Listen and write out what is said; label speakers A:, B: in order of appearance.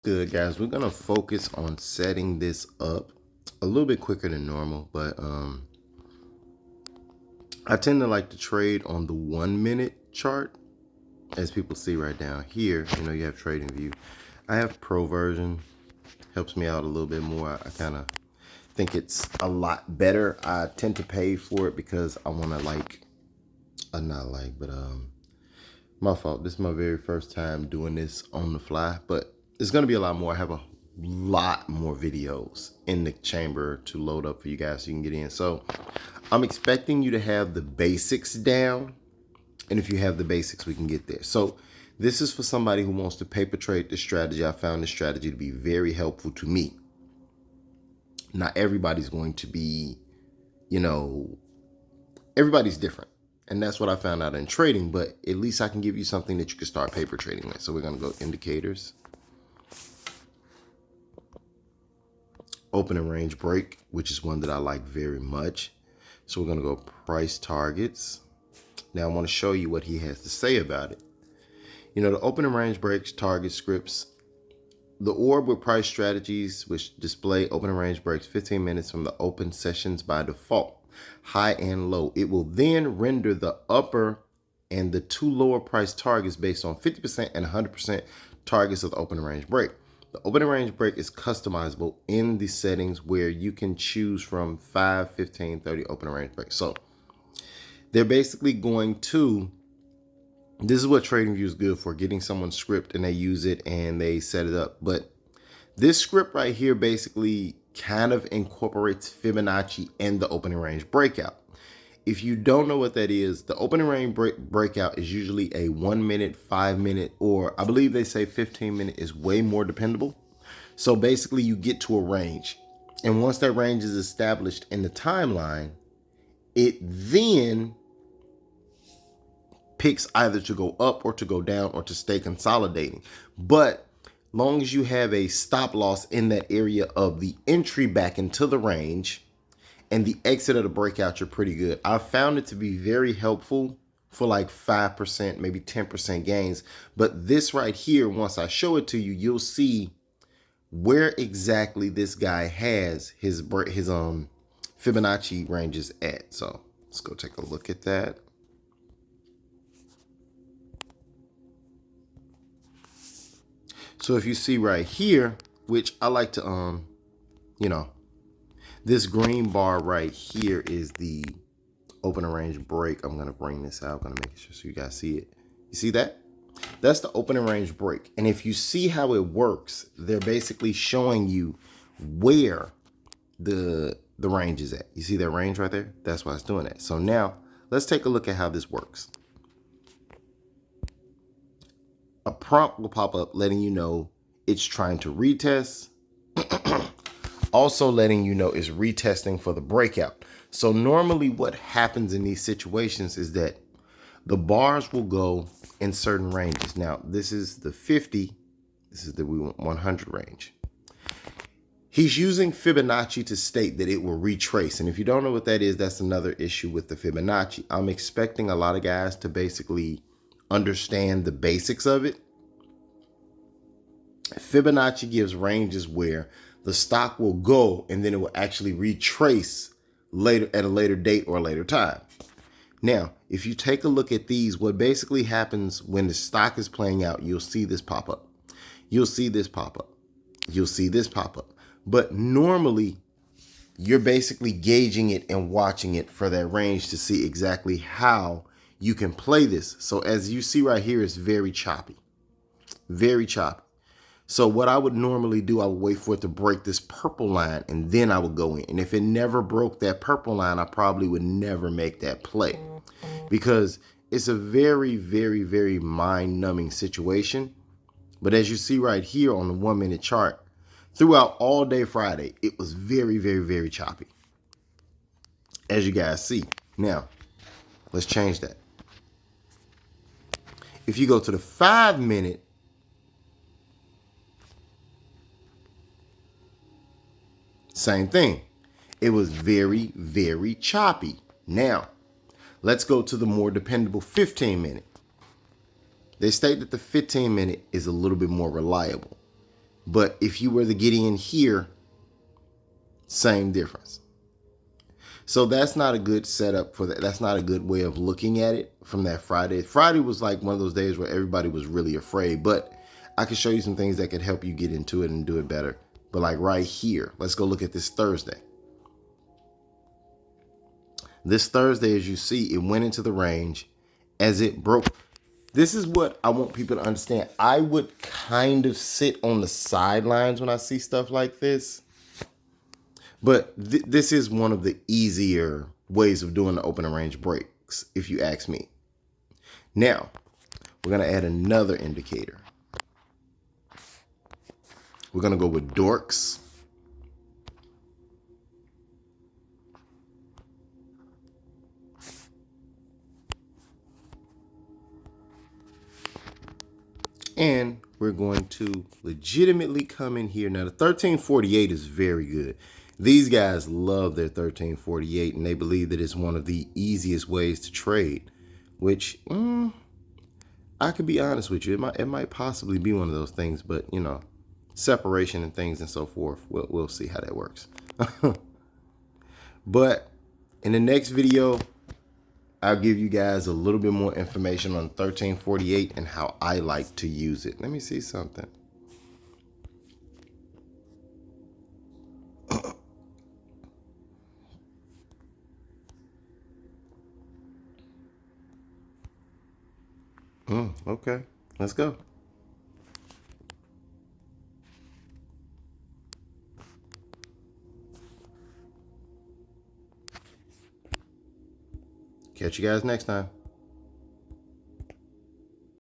A: Good, guys. We're gonna focus on setting this up a little bit quicker than normal, but I tend to like to trade on the 1 minute chart. As people see right down here, you have trading view. I have pro version, helps me out a little bit more. I kind of think it's a lot better. I tend to pay for it because I want to my fault. This is my very first time doing this on the fly, but it's going to be a lot more. I have a lot more videos in the chamber to load up for you guys so you can get in. So I'm expecting you to have the basics down. And if you have the basics, we can get there. So this is for somebody who wants to paper trade this strategy. I found this strategy to be very helpful to me. Not everybody's going to be, everybody's different. And that's what I found out in trading, but at least I can give you something that you can start paper trading with. So we're going to go indicators. Opening range break, which is one that I like very much. So we're going to go price targets. Now I want to show you what he has to say about it. The opening range breaks, target scripts. The orb with price strategies, which display opening range breaks 15 minutes from the open sessions by default, high and low. It will then render the upper and the two lower price targets based on 50% and 100% targets of the opening range break. The opening range break is customizable in the settings where you can choose from 5, 15, 30 opening range breaks. So they're basically going to, this is what TradingView is good for, getting someone's script and they use it and they set it up. But this script right here basically kind of incorporates Fibonacci and the opening range breakout. If you don't know what that is, the opening range breakout is usually a 1 minute, 5 minute, or I believe they say 15 minute is way more dependable. So basically you get to a range. And once that range is established in the timeline, it then picks either to go up or to go down or to stay consolidating. But long as you have a stop loss in that area of the entry back into the range and the exit of the breakout, you're pretty good. I found it to be very helpful for like 5%, maybe 10% gains. But this right here, once I show it to you, you'll see where exactly this guy has his Fibonacci ranges at. So let's go take a look at that. So if you see right here, which I like to, this green bar right here is the opening range break. I'm going to bring this out. I'm going to make sure so you guys see it. You see that? That's the opening range break. And if you see how it works, they're basically showing you where the range is at. You see that range right there? That's why it's doing that. So now let's take a look at how this works. A prompt will pop up letting you know it's trying to retest. Also letting you know it's retesting for the breakout. So normally what happens in these situations is that the bars will go in certain ranges. Now, this is the 50. This is the 100 range. He's using Fibonacci to state that it will retrace. And if you don't know what that is, that's another issue with the Fibonacci. I'm expecting a lot of guys to basically understand the basics of it. Fibonacci gives ranges where the stock will go and then it will actually retrace later at a later date or a later time. Now, if you take a look at these, what basically happens when the stock is playing out, you'll see this pop up. You'll see this pop up. You'll see this pop up. But normally, you're basically gauging it and watching it for that range to see exactly how you can play this. So as you see right here, it's very choppy. Very choppy. So what I would normally do, I would wait for it to break this purple line and then I would go in. And if it never broke that purple line, I probably would never make that play because it's a very, very, very mind-numbing situation. But as you see right here on the 1 minute chart, throughout all day Friday, it was very, very, very choppy, as you guys see. Now, let's change that. If you go to the 5 minute, same thing. It was very, very choppy. Now, let's go to the more dependable 15 minute. They state that the 15 minute is a little bit more reliable. But if you were to get in here, same difference. So that's not a good setup for that. That's not a good way of looking at it from that Friday. Friday was like one of those days where everybody was really afraid, but I can show you some things that could help you get into it and do it better. But like right here, let's go look at this Thursday. This Thursday, as you see, it went into the range as it broke. This is what I want people to understand. I would kind of sit on the sidelines when I see stuff like this. But this is one of the easier ways of doing the opening range breaks, if you ask me. Now, we're going to add another indicator. We're going to go with Dorks. And we're going to legitimately come in here. Now, the 1348 is very good. These guys love their 1348, and they believe that it's one of the easiest ways to trade, which I could be honest with you. It might possibly be one of those things, but, you know, separation and things and so forth. We'll see how that works. But in the next video, I'll give you guys a little bit more information on 1348 and how I like to use it. Let me see something. Okay, let's go. Catch you guys next time.